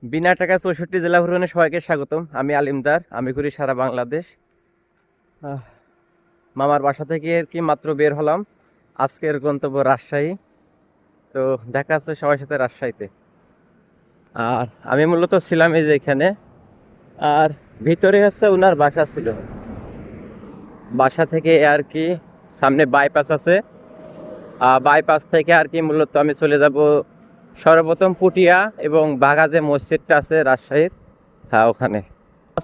বিনা টাকায় 64 জেলা ভ্রমণে সবাইকে স্বাগতম। আমি আলিমদার, আমি ঘুরি সারা বাংলাদেশ। মামার বাসা থেকে আর কি মাত্র বের হলাম। আজকের গন্তব্য রাজশাহী। তো দেখা যাচ্ছে সবার সাথে রাজশাহীতে। আর আমি মূলত ছিলাম এই যে এখানে। আর ভিতরে হচ্ছে ওনার বাসা ছিল। বাসা থেকে আর কি সামনে বাইপাস আছে। বাইপাস থেকে আর কি মূলত আমি চলে যাব সর্বপ্রথম পুটিয়া এবং বাঘা যে মসজিদটা আছে রাজশাহীর, হ্যাঁ ওখানে।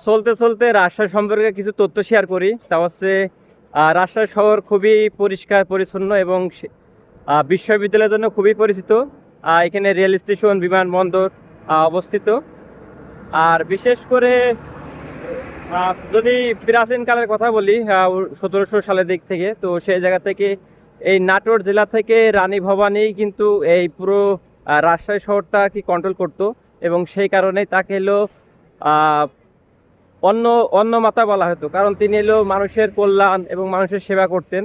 চলতে চলতে রাজশাহী সম্পর্কে কিছু তথ্য শেয়ার করি। তা হচ্ছে রাজশাহী শহর খুবই পরিষ্কার পরিচ্ছন্ন এবং বিশ্ববিদ্যালয়ের জন্য খুবই পরিচিত। এখানে রেল স্টেশন, বিমানবন্দর অবস্থিত। আর বিশেষ করে যদি প্রাচীনকালের কথা বলি 1700 সালের দিক থেকে, তো সেই জায়গা থেকে এই নাটোর জেলা থেকে রানী ভবানী কিন্তু এই পুরো রাজশাহী শহরটা কি কন্ট্রোল করতো এবং সেই কারণেই তাকে এলো অন্য মাতা বলা হতো, কারণ তিনি এলো মানুষের কল্যাণ এবং মানুষের সেবা করতেন।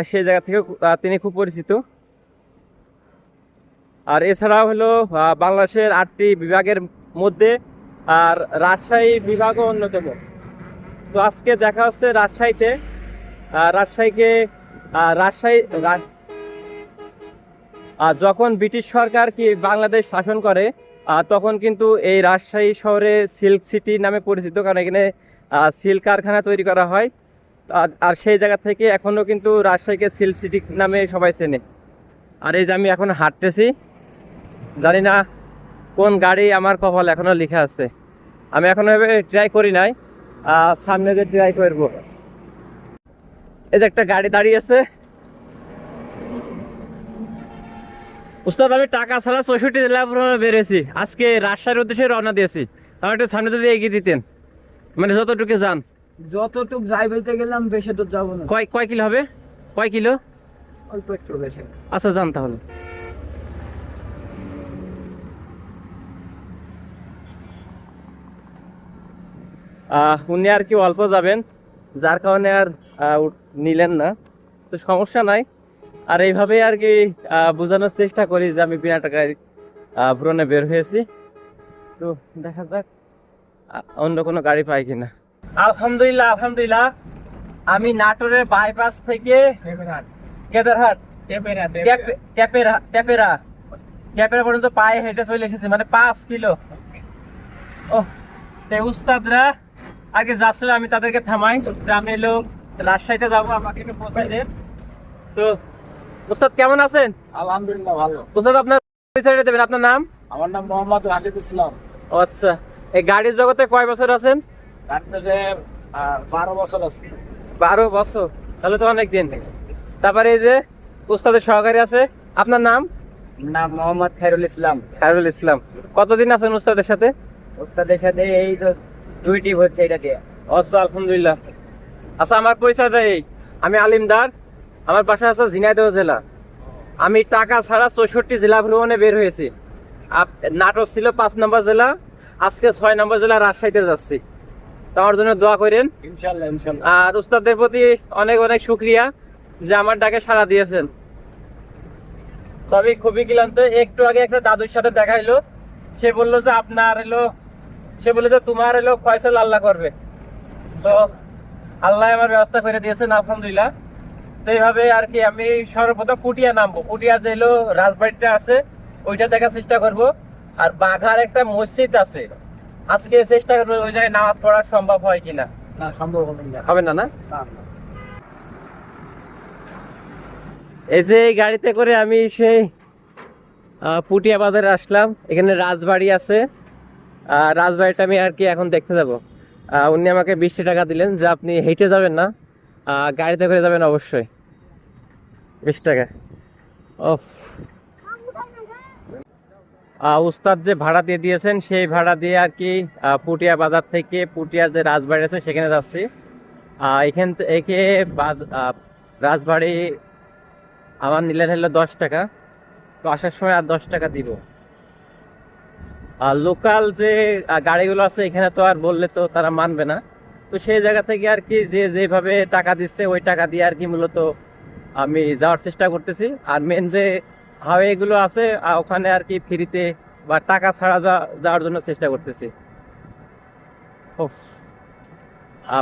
সেই জায়গা থেকে তিনি খুব পরিচিত। আর এছাড়াও হলো বাংলাদেশের 8টি বিভাগের মধ্যে আর রাজশাহী বিভাগও অন্যতম। তো আজকে দেখা হচ্ছে রাজশাহীতে। রাজশাহী যখন ব্রিটিশ সরকার কি বাংলাদেশ শাসন করে তখন কিন্তু এই রাজশাহী শহরে সিল্ক সিটি নামে পরিচিত, কারণ এখানে সিল্ক কারখানা তৈরি করা হয়। আর সেই জায়গা থেকে এখনো কিন্তু রাজশাহীকে সিল্ক সিটি নামে সবাই চেনে। আর এই যে আমি এখন হাঁটতেছি, জানি না কোন গাড়ি আমার কপাল এখনো লেখা আছে। আমি এখনো ট্রাই করি নাই, সামনে যে ট্রাই করবো। এই যে একটা গাড়ি দাঁড়িয়ে আছে। উস্তাদ, আমি টাকা ছাড়া 64 জেলা ভ্রমণে বেরিয়েছি। আজকে রাজশাহীর উদ্দেশ্যে রওনা দিয়েছি। তাহলে একটু সামনে যদি এগিয়ে দিতেন, মানে যতটুকু যান। যতটুক যাই বলতে গেলাম, বেশি দূর যাবো না। কয় কিলো হবে? কয় কিলো? অল্প একটু বেশি। আচ্ছা, যান তাহলে। উনি আর কি অল্প যাবেন, যার কারণে আর নিলেন না। তো সমস্যা নাই। আর এইভাবেই আর কি বোঝানোর চেষ্টা করি যে আমি বিনা টাকায় ভ্রমণে বের হয়েছি। তো দেখা যাক অন্য কোনো গাড়ি পাই কিনা। আলহামদুলিল্লাহ আমি নাটোরের বাইপাস থেকে কেদারহাট ক্যাপেরা পর্যন্ত পায়ে হেঁটে চলে এসেছি, মানে 5 কিলো। ও উস্তাদরা আগে যাচ্ছিল, আমি তাদেরকে থামাই যে আমি এলো রাজশাহীতে যাবো, আমাকে একটু পৌঁছে দেন। তো উস্তাদ কেমন আছেন? আলহামদুলিল্লাহ ভালো। উস্তাদ আপনার পরিচয়টা দেবেন, আপনার নাম? আমার নাম মোহাম্মদ রাশিদ ইসলাম। ও আচ্ছা, এই গাড়ির জগতে কয় বছর আছেন? 12 বছর আছে। 12 বছর, তাহলে তো অনেক দিন। তারপরে এই যে উস্তাদের সহকারী আছে, আপনার নাম? নাম মোহাম্মদ খায়রুল ইসলাম। খায়রুল ইসলাম। কতদিন আছেন উস্তাদের সাথে? ওস্তাদের সাথে এই তো 2টি হচ্ছে, এটা দিয়ে। আচ্ছা, আলহামদুলিল্লাহ। আচ্ছা, আমার পরিচয় দেই, আমি আলিমদার। আমার বাসা আছে ঝিনাইদহ জেলা। আমি টাকা ছাড়া 64 জেলা ভ্রমণে বের হয়েছি। নাটোর ছিল 5 নম্বর জেলা, আজকে 6 নম্বর জেলা রাজশাহীতে যাচ্ছি। তো আমার জন্য দোয়া করেন ইনশাআল্লাহ ইনশাআল্লাহ। আর উস্তাদের প্রতি অনেক অনেক শুকরিয়া যে আমার ডাকে সাড়া দিয়েছেন। তো আমি খুবই ক্লান্ত। একটু আগে একটা দাদুর সাথে দেখা হলো। সে বললো যে তোমার এলো ফয়সাল আল্লাহ করবে। তো আল্লাহ আমার ব্যবস্থা করে দিয়েছেন, আলহামদুলিল্লাহ। তো এইভাবে আর কি আমি সর্বপ্রথম পুটিয়া নামবো। পুটিয়া যে এলো রাজবাড়িটা আছে ওইটা দেখার চেষ্টা করব। আর বাঘার একটা মসজিদ আছে, আজকে চেষ্টা করবো ওই জায়গায় নামাজ পড়া সম্ভব হয় কিনা। না, সম্ভব হবে না। হবে না? এই যে এই গাড়িতে করে আমি সেই পুটিয়া বাজারে আসলাম। এখানে রাজবাড়ি আছে। রাজবাড়িটা আমি আর কি এখন দেখতে যাব। উনি আমাকে 20 টাকা দিলেন যে আপনি হেঁটে যাবেন না, গাড়িতে করে যাবেন অবশ্যই। 20 টাকা। উস্তাদ যে ভাড়া দিয়ে দিয়েছেন সেই ভাড়া দিয়ে আর কি পুটিয়া বাজার থেকে পুটিয়া যে রাজবাড়ি আছে সেখানে যাচ্ছি। এখান থেকে রাজবাড়ি আমার নিলেন হলো 10 টাকা। তো আসার সময় আর 10 টাকা দিব। আর লোকাল যে গাড়িগুলো আছে এখানে তো আর বললে তো তারা মানবে না। তো সেই জায়গা থেকে আর কি যে যেভাবে টাকা দিচ্ছে ওই টাকা দিয়ে আর কি মূলত আমি যাওয়ার চেষ্টা করতেছি। আর মেন যে হাইওয়ে গুলো আছে ওখানে আর কি ফ্রিতে বা টাকা ছাড়া যাওয়ার জন্য চেষ্টা করতেছি। উফ,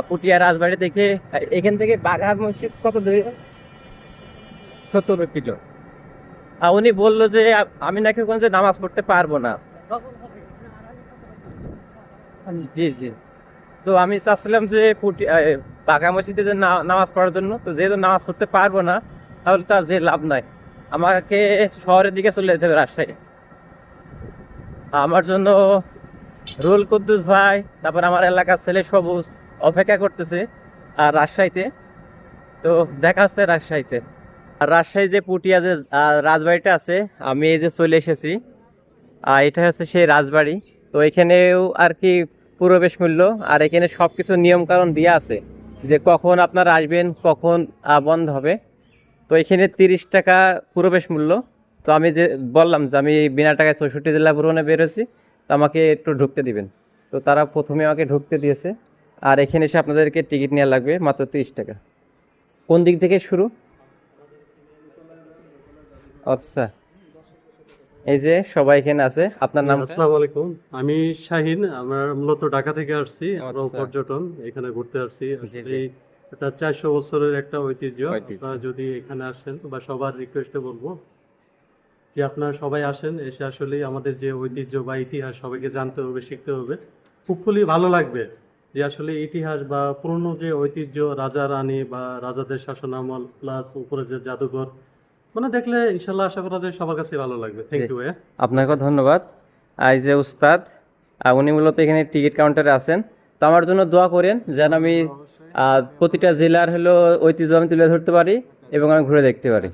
পুটিয়া রাজবাড়ি থেকে এখান থেকে বাঘা মসজিদ কত দূরে? 17 কিলো। উনি বললো যে আমি নাকি কোন যে নামাজ পড়তে পারবো না। জি জি। তো আমি চাচ্ছিলাম যে বাঘা মসজিদে যে নামাজ পড়ার জন্য, তো যেহেতু নামাজ পড়তে পারবো না তাহলে তার যে লাভ নাই, আমাকে শহরের দিকে চলে যেতে হবে, রাজশাহী। আমার জন্য রুল কুদ্দুস ভাই, তারপর আমার এলাকার ছেলে সবুজ অপেক্ষা করতেছে আর রাজশাহীতে। তো দেখা হচ্ছে রাজশাহীতে। আর রাজশাহী যে পুটিয়া যে রাজবাড়িটা আছে, আমি এই যে চলে এসেছি, এটা হচ্ছে সেই রাজবাড়ি। তো এখানেও আর কি প্রবেশ মূল্য, আর এখানে সবকিছু নিয়ম কানুন দেওয়া আছে যে কখন আপনারা আসবেন, কখন বন্ধ হবে। তো এখানে 30 টাকা প্রবেশ মূল্য। তো আমি যে বললাম যে আমি বিনা টাকায় 64 জেলা ভ্রমণে বেরোছি, তো আমাকে একটু ঢুকতে দিবেন। তো তারা প্রথমে আমাকে ঢুকতে দিয়েছে। আর এখানে এসে আপনাদেরকে টিকিট নেওয়া লাগবে মাত্র 30 টাকা। কোন দিক থেকে শুরু? আচ্ছা, এই যে সবাই এখানে আছে। আপনার নাম? আসসালামু আলাইকুম, আমি শাহিন। আমরা মূলত ঢাকা থেকে আসছি। আমরা আচ্ছা। পর্যটন এখানে ঘুরতে আসছি। জি, আসলে জি। এটা 400 বছরের একটা ঐতিহ্য। ঐতিহ্য। আপনারা যদি এখানে আসেন, বা সবার রিকোয়েস্টে বলবো যে আপনারা সবাই আসেন, এসে আসলে আমাদের যে ঐতিহ্য বা ইতিহাস সবাইকে জানতে হবে, শিখতে হবে। খুবই ভালো লাগবে যে আসলে ইতিহাস বা পুরনো যে ঐতিহ্য, রাজা রানী বা রাজাদের শাসনামল, প্লাস উপরে যে জাদুঘর, মানে দেখলে ইনশাল্লাহ আশা করা যায় সবার কাছে ভালো লাগবে। Thank you. আপনাকেও ধন্যবাদ। এই যে উস্তাদ, উনি মূলত এখানে টিকিট কাউন্টারে আছেন। তো আমার জন্য দোয়া করেন যেন আমি প্রতিটা জেলার হলো ঐতিহ্য আমি তুলে ধরতে পারি এবং আমি ঘুরে দেখতে পারি।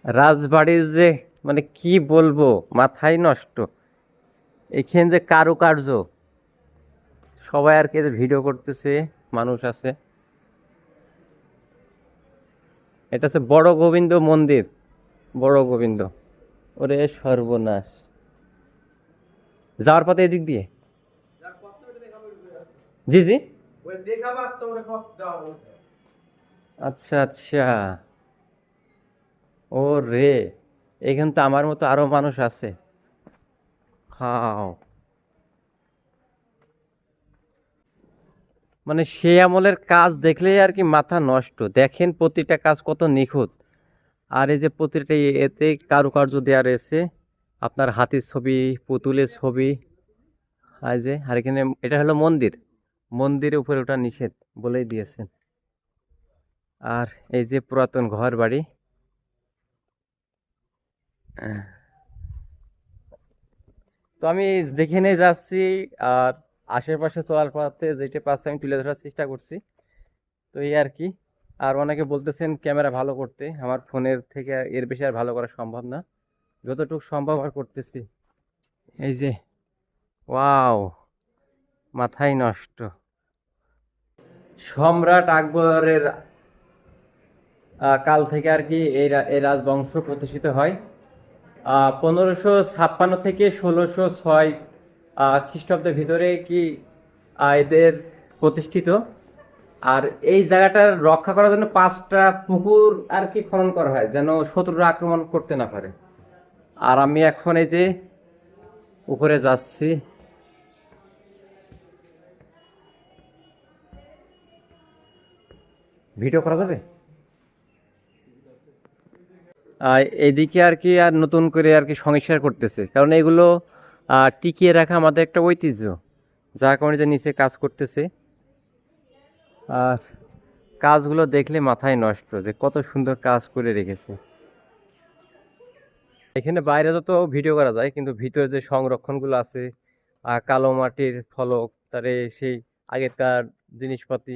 রাজবাড়ির যে মানে কি বলবো, মাথায় নষ্ট। এখানে যে কারুকার্য, সবাই আর কি ভিডিও করতেছে, মানুষ আছে। এটা হচ্ছে বড় গোবিন্দ মন্দির। বড় গোবিন্দ, ওরে সর্বনাশ। যাওয়ার পথে এদিক দিয়ে? জি জি। আচ্ছা আচ্ছা। ও রে, এখানে তো আমার মতো আরো মানুষ আছে। হাও, মানে সে আমলের কাজ দেখলেই আর কি মাথা নষ্ট। দেখেন প্রতিটা কাজ কত নিখুঁত। আর এই যে প্রতিটা এতে কারুকার্য দেওয়া রয়েছে, আপনার হাতির ছবি, পুতুলের ছবি। আর যে আর এখানে এটা হলো মন্দির, মন্দিরের উপরে ওটা নিষেধ বলেই দিয়েছেন। আর এই যে পুরাতন ঘর বাড়ি। তো আমি যেখানে যাচ্ছি আর আশেপাশে চলার পথে যেটা পাচ্ছি আমি তুলে ধরার চেষ্টা করছি। তো এই আর কি। আর অনেকে বলতেছেন ক্যামেরা ভালো করতে, আমার ফোনের থেকে এর বেশি আর ভালো করা সম্ভব না। যতটুকু সম্ভব আর করতেছি। এই যে ওয়াও, মাথায় নষ্ট। সম্রাট আকবরের কাল থেকে আর কি এই রাজবংশ প্রতিষ্ঠিত হয়। 1556 থেকে 1606 খ্রিস্টাব্দের ভিতরে কি এদের প্রতিষ্ঠিত। আর এই জায়গাটা রক্ষা করার জন্য 5টা পুকুর আর কি খনন করা হয়, যেন শত্রুরা আক্রমণ করতে না পারে। আর আমি এখন এই যে উপরে যাচ্ছি। ভিডিও করা যাবে? এইদিকে আর কি আর নতুন করে আর কি সংস্কার করতেছে, কারণ এগুলো টিকিয়ে রাখা আমাদের একটা ঐতিহ্য, যার কারণে যে নিচে কাজ করতেছে। আর কাজগুলো দেখলে মাথায় নষ্ট যে কত সুন্দর কাজ করে রেখেছে। এখানে বাইরে তো ভিডিও করা যায়, কিন্তু ভিতরে যে সংরক্ষণগুলো আছে, কালো মাটির ফলক, তারে সেই আগেকার জিনিসপাতি,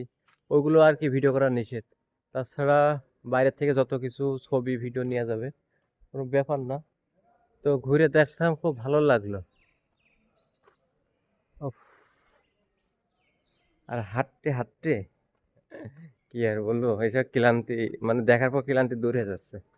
ওগুলো আর কি ভিডিও করা নিষেধ। তাছাড়া বাইরে থেকে যত কিছু ছবি ভিডিও নেওয়া যাবে, কোনো ব্যাপার না। তো ঘুরে দেখলাম, খুব ভালো লাগলো। উফ, আর হাঁটতে হাঁটতে কি আর বলবো, এইসব ক্লান্তি, মানে দেখার পর ক্লান্তি দূর হয়ে যাচ্ছে।